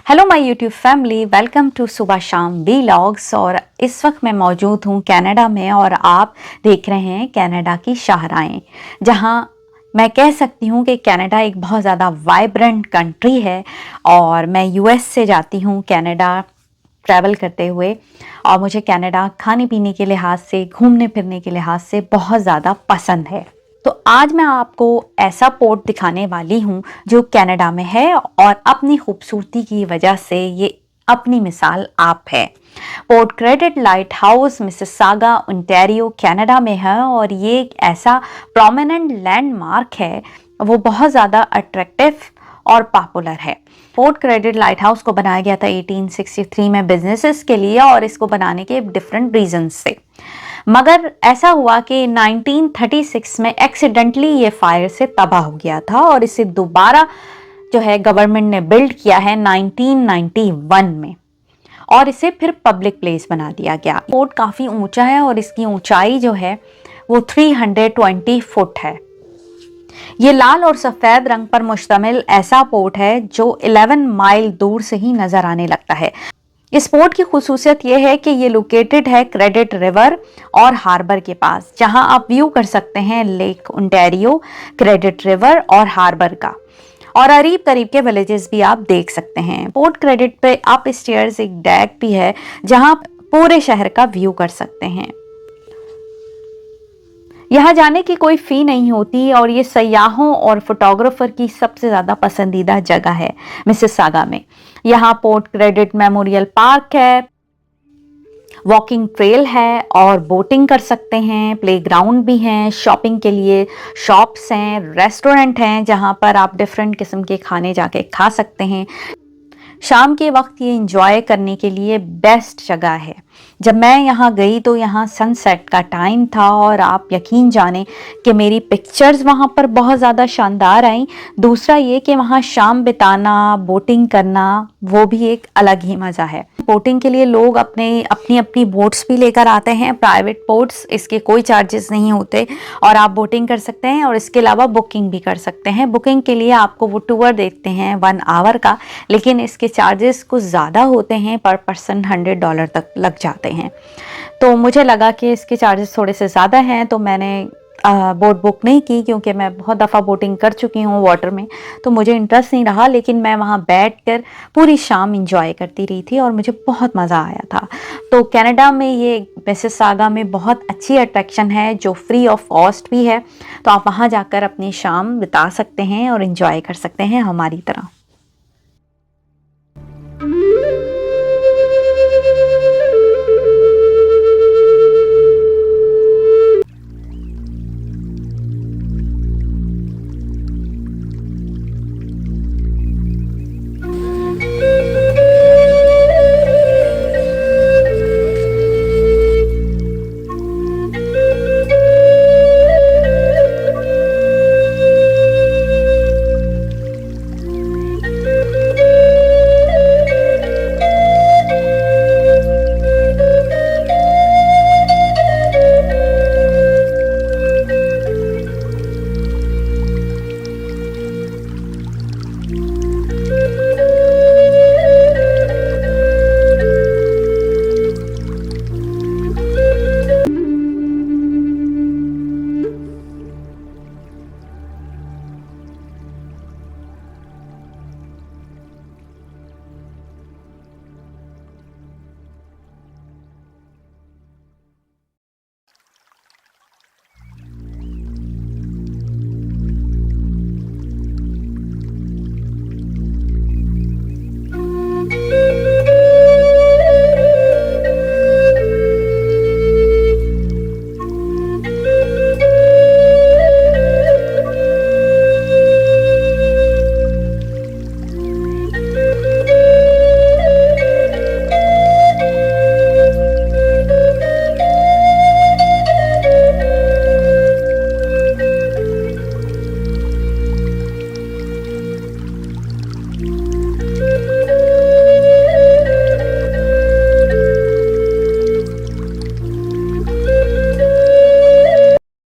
Hello my YouTube family, welcome to Subah Shaam vlogs. और इस वक्त मैं मौजूद हूँ कनाडा में और आप देख रहे हैं कनाडा की शाहराएं, जहाँ मैं कह सकती हूँ कि कनाडा एक बहुत ज़्यादा वाइब्रेंट कंट्री है। और मैं यूएस से जाती हूँ कनाडा ट्रैवल करते हुए, और मुझे कनाडा खाने पीने के लिहाज से, घूमने फिरने के लिहाज से बहुत ज़्यादा पसंद है। तो आज मैं आपको ऐसा पोर्ट दिखाने वाली हूँ जो कनाडा में है और अपनी खूबसूरती की वजह से ये अपनी मिसाल आप है। Port credit light house Mississauga Ontario Canada में है और ये एक ऐसा प्रोमिनेंट लैंडमार्क है, वो बहुत ज़्यादा अट्रैक्टिव और पॉपुलर है। पोर्ट क्रेडिट लाइट हाउस को बनाया गया था 1863 में बिजनेसेस के लिए, और इसको बनाने के डिफरेंट रीजंस से। मगर ऐसा हुआ कि 1936 में एक्सीडेंटली ये फायर से तबाह हो गया था और इसे दोबारा जो है गवर्नमेंट ने बिल्ड किया है 1991 में, और इसे फिर पब्लिक प्लेस बना दिया गया। पोर्ट काफ़ी ऊंचा है और इसकी ऊंचाई जो है वो 320 फुट है। ये लाल और सफ़ेद रंग पर मुश्तमिल ऐसा पोर्ट है जो 11 माइल दूर से ही नज़र आने लगता है। इस पोर्ट की खूसूसियत यह है कि ये लोकेटेड है क्रेडिट रिवर और हार्बर के पास, जहां आप व्यू कर सकते हैं लेक ओंटारियो, क्रेडिट रिवर और हार्बर का, और करीब करीब के विलेजेस भी आप देख सकते हैं। पोर्ट क्रेडिट पे अप स्टेयर्स एक डेक भी है जहां पूरे शहर का व्यू कर सकते हैं। यहाँ जाने की कोई फ़ी नहीं होती और ये सयाहों और फोटोग्राफर की सबसे ज़्यादा पसंदीदा जगह है मिसिसागा में। यहाँ पोर्ट क्रेडिट मेमोरियल पार्क है, वॉकिंग ट्रेल है और बोटिंग कर सकते हैं, प्लेग्राउंड भी हैं, शॉपिंग के लिए शॉप्स हैं, रेस्टोरेंट हैं जहाँ पर आप डिफरेंट किस्म के खाने जाके खा सकते हैं। शाम के वक्त ये इंजॉय करने के लिए बेस्ट जगह है। जब मैं यहाँ गई तो यहाँ सनसेट का टाइम था और आप यकीन जाने कि मेरी पिक्चर्स वहाँ पर बहुत ज़्यादा शानदार आई। दूसरा ये कि वहाँ शाम बिताना, बोटिंग करना, वो भी एक अलग ही मज़ा है। बोटिंग के लिए लोग अपनी बोट्स भी लेकर आते हैं, प्राइवेट बोट्स, इसके कोई चार्जेस नहीं होते और आप बोटिंग कर सकते हैं और इसके अलावा बुकिंग भी कर सकते हैं। बुकिंग के लिए आपको वो टूर देते हैं 1 आवर का, लेकिन इसके चार्जेस कुछ ज़्यादा होते हैं, पर पर्सन $100 तक लग जाते हैं। तो मुझे लगा कि इसके चार्जेस थोड़े से ज़्यादा हैं, तो मैंने बोट बुक नहीं की, क्योंकि मैं बहुत दफ़ा बोटिंग कर चुकी हूँ वाटर में, तो मुझे इंटरेस्ट नहीं रहा। लेकिन मैं वहाँ बैठकर पूरी शाम इंजॉय करती रही थी और मुझे बहुत मज़ा आया था। तो कनाडा में ये मिसिसागा में बहुत अच्छी अट्रैक्शन है जो फ्री ऑफ कॉस्ट भी है, तो आप वहाँ जाकर अपनी शाम बिता सकते हैं और इंजॉय कर सकते हैं हमारी तरह।